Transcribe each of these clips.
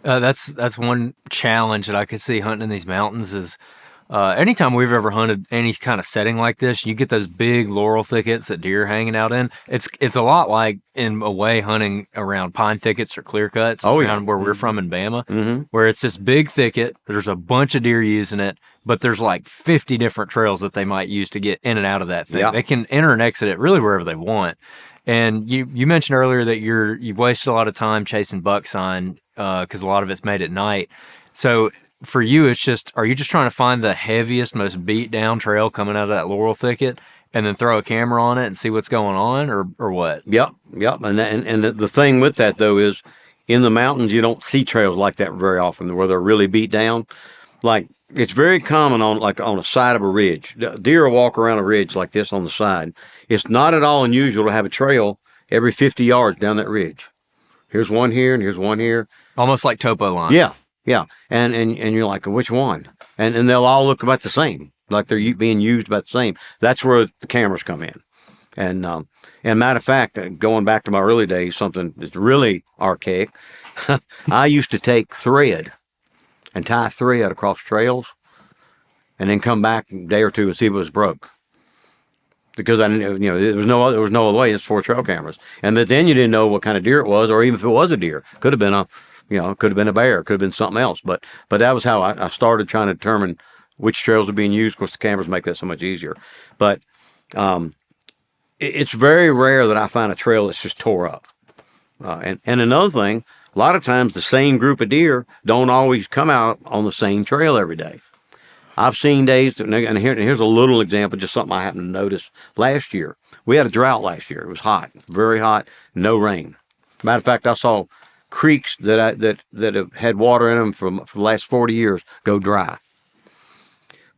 That's one challenge that I could see hunting in these mountains is anytime we've ever hunted any kind of setting like this, you get those big laurel thickets that deer are hanging out in. It's a lot like in a way hunting around pine thickets or clear cuts Oh, yeah. around where we're from in Bama, Mm-hmm. where it's this big thicket. There's a bunch of deer using it, but there's like 50 different trails that they might use to get in and out of that thing. Yeah. They can enter and exit it really wherever they want. And you mentioned earlier that you've wasted a lot of time chasing buck sign because a lot of it's made at night. So for you, are you just trying to find the heaviest, most beat down trail coming out of that laurel thicket and then throw a camera on it and see what's going on, or what? Yep. And the thing with that though is, in the mountains you don't see trails like that very often where they're really beat down. Like, it's very common on a side of a ridge. Deer will walk around a ridge like this on the side. It's not at all unusual to have a trail every 50 yards down that ridge. Here's one here and here's one here. Almost like topo line. Yeah. And you're like, which one? And they'll all look about the same, like they're being used about the same. That's where the cameras come in. And matter of fact, going back to my early days, something that's really archaic, I used to take thread and tie thread across trails and then come back a day or two and see if it was broke. Because I didn't, there was no other way. It's for trail cameras. And then you didn't know what kind of deer it was, or even if it was a deer. Could have been a bear, could have been something else. But that was how I started trying to determine which trails are being used. Of course, the cameras make that so much easier. But it's very rare that I find a trail that's just tore up. And another thing, a lot of times the same group of deer don't always come out on the same trail every day. I've seen days, and here's a little example, just something I happened to notice last year. We had a drought last year. It was hot, very hot, no rain. Matter of fact, I saw creeks that have had water in them for the last 40 years go dry.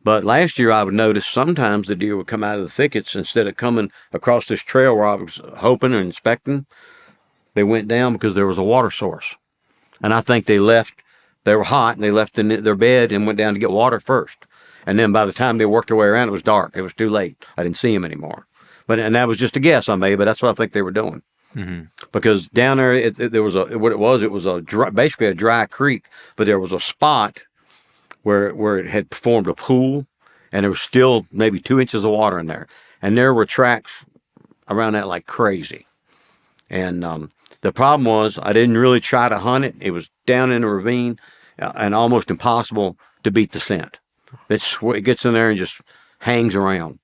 But last year I would notice sometimes the deer would come out of the thickets instead of coming across this trail where I was hoping or inspecting. They went down because there was a water source. And I think they were hot and they left their bed and went down to get water first. And then by the time they worked their way around, it was dark. It was too late. I didn't see them anymore. And that was just a guess I made, but that's what I think they were doing. Mm-hmm. Because down there, it was basically a dry creek, but there was a spot where it had formed a pool, and there was still maybe 2 inches of water in there. And there were tracks around that like crazy. And the problem was I didn't really try to hunt it. It was down in a ravine and almost impossible to beat the scent. It gets in there and just hangs around,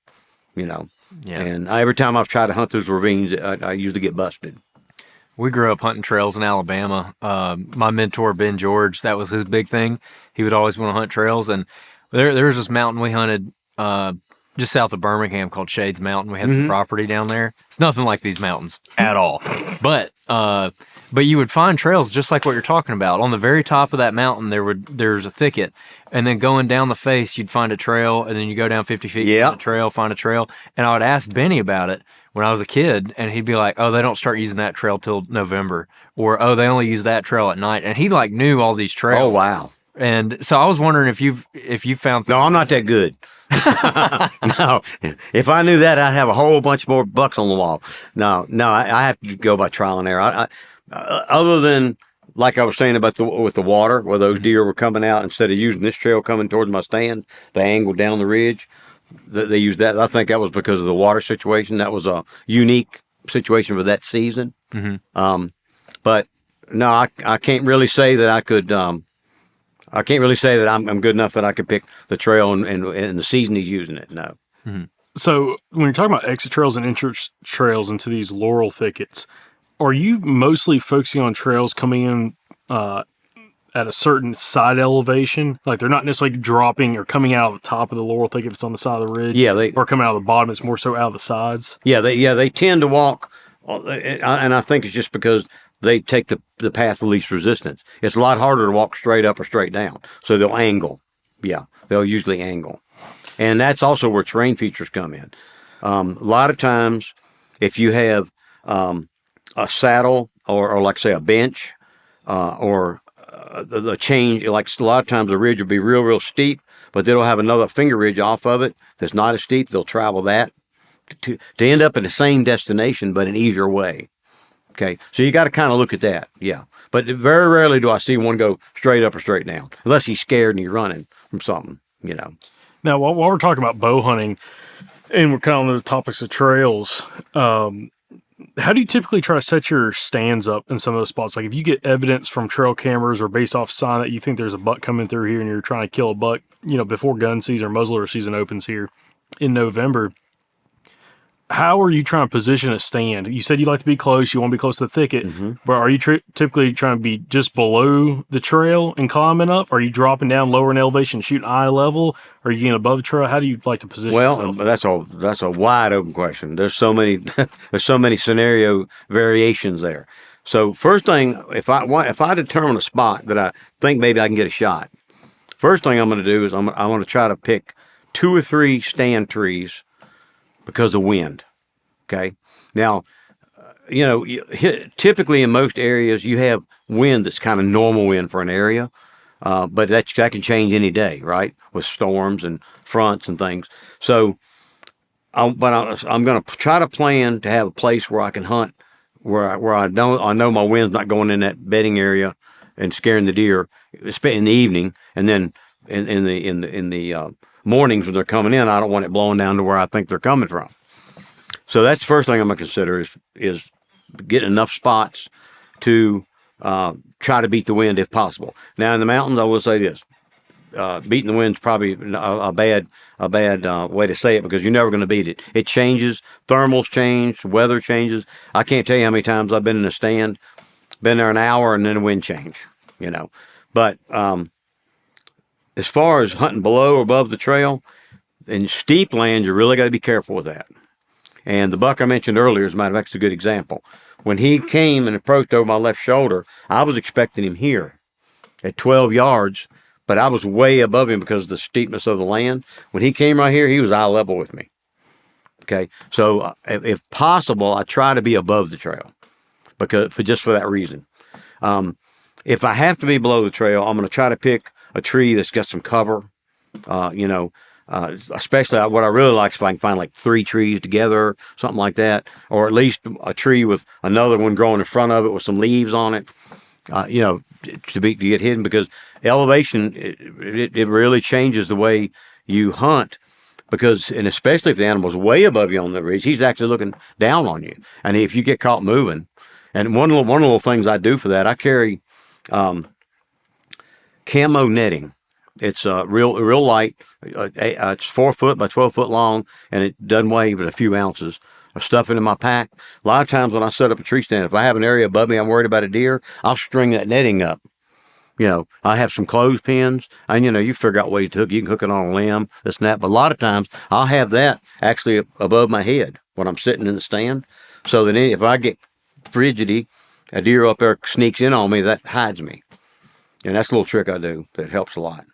Yeah. And every time I've tried to hunt those ravines, I usually get busted. We grew up hunting trails in Alabama. My mentor, Ben George, that was his big thing. He would always want to hunt trails. And there was this mountain we hunted just south of Birmingham called Shades Mountain. We had some property down there. It's nothing like these mountains at all. But you would find trails just like what you're talking about. On the very top of that mountain, there's a thicket. And then going down the face, you'd find a trail. And then you go down 50 feet, find a trail. And I would ask Benny about it when I was a kid. And he'd be like, oh, they don't start using that trail till November. Or, oh, they only use that trail at night. And he knew all these trails. Oh, wow. And so I was wondering if you found... No, I'm not that good. No. If I knew that, I'd have a whole bunch more bucks on the wall. No, I have to go by trial and error. Other than, like I was saying about with the water, where those deer were coming out, instead of using this trail coming towards my stand, they angled down the ridge. They used that. I think that was because of the water situation. That was a unique situation for that season. Mm-hmm. But no, I can't really say that I could... I can't really say that I'm good enough that I could pick the trail and the season he's using it. No. Mm-hmm. So when you're talking about exit trails and entrance trails into these laurel thickets, are you mostly focusing on trails coming in at a certain side elevation? Like they're not necessarily dropping or coming out of the top of the laurel thicket if it's on the side of the ridge? Yeah. Or coming out of the bottom, it's more so out of the sides? Yeah, they tend to walk, and I think it's just because they take the path of least resistance. It's a lot harder to walk straight up or straight down. So they'll angle. Yeah, they'll usually angle. And that's also where terrain features come in. A lot of times, if you have a saddle or like, say, a bench or the change, like a lot of times the ridge will be real, real steep, but they'll have another finger ridge off of it that's not as steep. They'll travel that to end up at the same destination, but an easier way. Okay, so you got to kind of look at that, yeah. But very rarely do I see one go straight up or straight down, unless he's scared and he's running from something, you know. Now, while we're talking about bow hunting, and we're kind of on the topics of trails, how do you typically try to set your stands up in some of those spots? Like if you get evidence from trail cameras or based off sign that you think there's a buck coming through here and you're trying to kill a buck, before gun season or muzzleloader season opens here in November, how are you trying to position a stand? You said you like to be close, you want to be close to the thicket, but are you typically trying to be just below the trail and climbing up? Are you dropping down lower in elevation, shooting eye level? Are you getting above the trail? How do you like to position yourself? That's a wide open question. There's so many there's so many scenario variations there. So first thing, if I determine a spot that I think maybe I can get a shot, first thing I'm going to do is I'm going to try to pick 2 or 3 stand trees because of wind. Okay. Now, typically in most areas you have wind that's kind of normal wind for an area, but that can change any day, right? With storms and fronts and things. So, I'm going to try to plan to have a place where I can hunt, where I know my wind's not going in that bedding area and scaring the deer in the evening, and then in the mornings when they're coming in, I don't want it blowing down to where I think they're coming from. So that's the first thing I'm going to consider is getting enough spots to try to beat the wind if possible. Now in the mountains, I will say this: beating the wind's probably a bad way to say it, because you're never going to beat it. It changes, thermals change, weather changes. I can't tell you how many times I've been in a stand, been there an hour, and then the wind change. But as far as hunting below or above the trail, in steep land, you really got to be careful with that. And the buck I mentioned earlier, as a matter of fact, is a good example. When he came and approached over my left shoulder, I was expecting him here at 12 yards, but I was way above him because of the steepness of the land. When he came right here, he was eye level with me. Okay, so if possible, I try to be above the trail just for that reason. If I have to be below the trail, I'm going to try to pick a tree that's got some cover. Especially what I really like is if I can find like 3 trees together, something like that, or at least a tree with another one growing in front of it with some leaves on it. To get hidden, because elevation it really changes the way you hunt. And especially if the animal's way above you on the ridge, he's actually looking down on you. And if you get caught moving, and one of the little things I do for that, I carry camo netting. It's real light. It's 4 foot by 12 foot long, and it doesn't weigh but a few ounces. I stuff it in my pack. A lot of times when I set up a tree stand, if I have an area above me I'm worried about a deer, I'll string that netting up. I have some clothespins, and you figure out ways to hook. You can hook it on a limb, this and that. But a lot of times I'll have that actually above my head when I'm sitting in the stand, so that if I get frigidity, a deer up there sneaks in on me, that hides me. And that's a little trick I do that helps a lot.